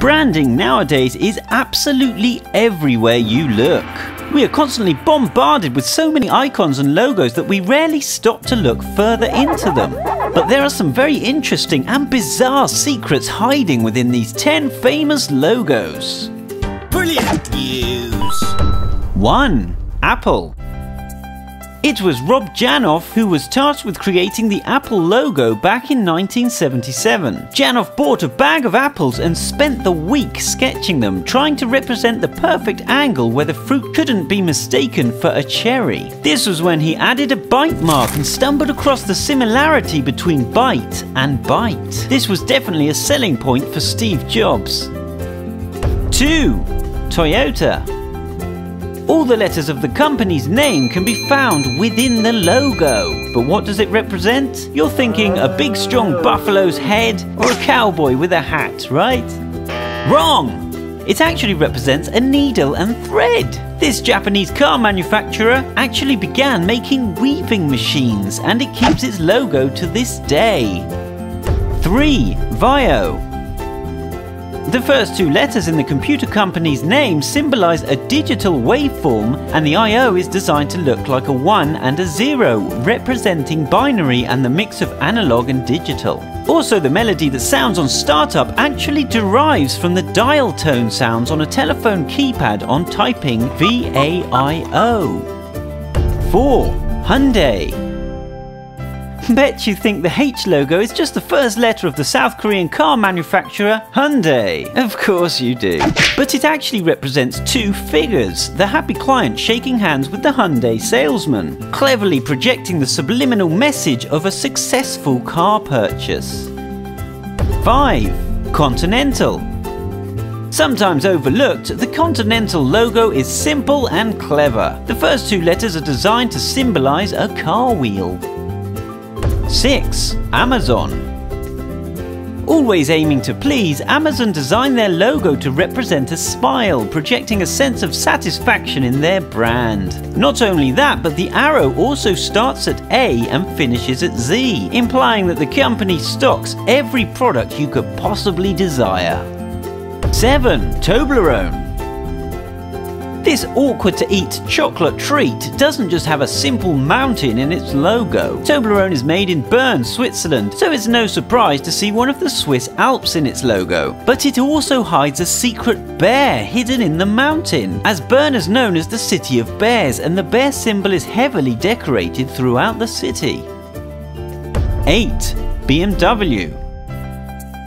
Branding nowadays is absolutely everywhere you look. We are constantly bombarded with so many icons and logos that we rarely stop to look further into them. But there are some very interesting and bizarre secrets hiding within these 10 famous logos. Brilliant news! 1. Apple. It was Rob Janoff who was tasked with creating the Apple logo back in 1977. Janoff bought a bag of apples and spent the week sketching them, trying to represent the perfect angle where the fruit couldn't be mistaken for a cherry. This was when he added a bite mark and stumbled across the similarity between bite and bite. This was definitely a selling point for Steve Jobs. 2. Toyota. All the letters of the company's name can be found within the logo. But what does it represent? You're thinking a big strong buffalo's head or a cowboy with a hat, right? Wrong! It actually represents a needle and thread. This Japanese car manufacturer actually began making weaving machines, and it keeps its logo to this day. 3. Vio. The first 2 letters in the computer company's name symbolize a digital waveform, and the IO is designed to look like a 1 and a 0, representing binary and the mix of analog and digital. Also, the melody that sounds on startup actually derives from the dial tone sounds on a telephone keypad on typing VAIO. 4. Hyundai. Bet you think the H logo is just the first letter of the South Korean car manufacturer Hyundai. Of course you do. But it actually represents 2 figures, the happy client shaking hands with the Hyundai salesman, cleverly projecting the subliminal message of a successful car purchase. 5. Continental. Sometimes overlooked, the Continental logo is simple and clever. The first 2 letters are designed to symbolize a car wheel. 6. Amazon. Always aiming to please, Amazon designed their logo to represent a smile, projecting a sense of satisfaction in their brand. Not only that, but the arrow also starts at A and finishes at Z, implying that the company stocks every product you could possibly desire. 7. Toblerone. This awkward-to-eat chocolate treat doesn't just have a simple mountain in its logo. Toblerone is made in Bern, Switzerland, so it's no surprise to see one of the Swiss Alps in its logo. But it also hides a secret bear hidden in the mountain, as Bern is known as the city of bears, and the bear symbol is heavily decorated throughout the city. 8. BMW.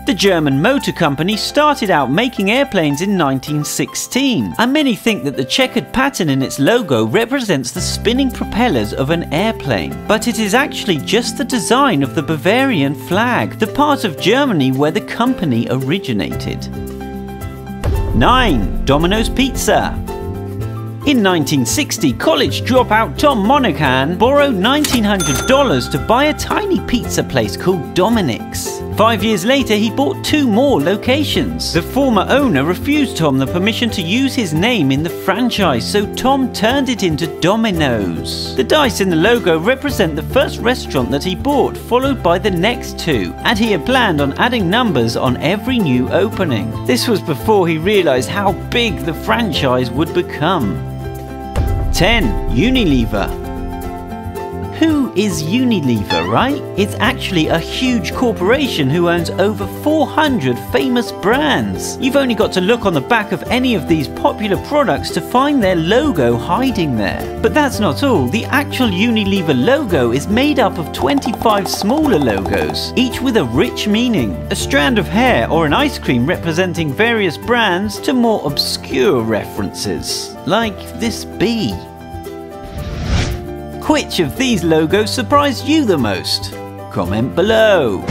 The German motor company started out making airplanes in 1916, and many think that the checkered pattern in its logo represents the spinning propellers of an airplane. But it is actually just the design of the Bavarian flag, the part of Germany where the company originated. 9. Domino's Pizza. In 1960, college dropout Tom Monaghan borrowed $1,900 to buy a tiny pizza place called Dominic's. 5 years later, he bought 2 more locations. The former owner refused Tom the permission to use his name in the franchise, so Tom turned it into Domino's. The dice in the logo represent the first restaurant that he bought, followed by the next 2, and he had planned on adding numbers on every new opening. This was before he realized how big the franchise would become. 10. Unilever. Who is Unilever, right? It's actually a huge corporation who owns over 400 famous brands. You've only got to look on the back of any of these popular products to find their logo hiding there. But that's not all. The actual Unilever logo is made up of 25 smaller logos, each with a rich meaning. A strand of hair or an ice cream representing various brands to more obscure references, like this bee. Which of these logos surprised you the most? Comment below.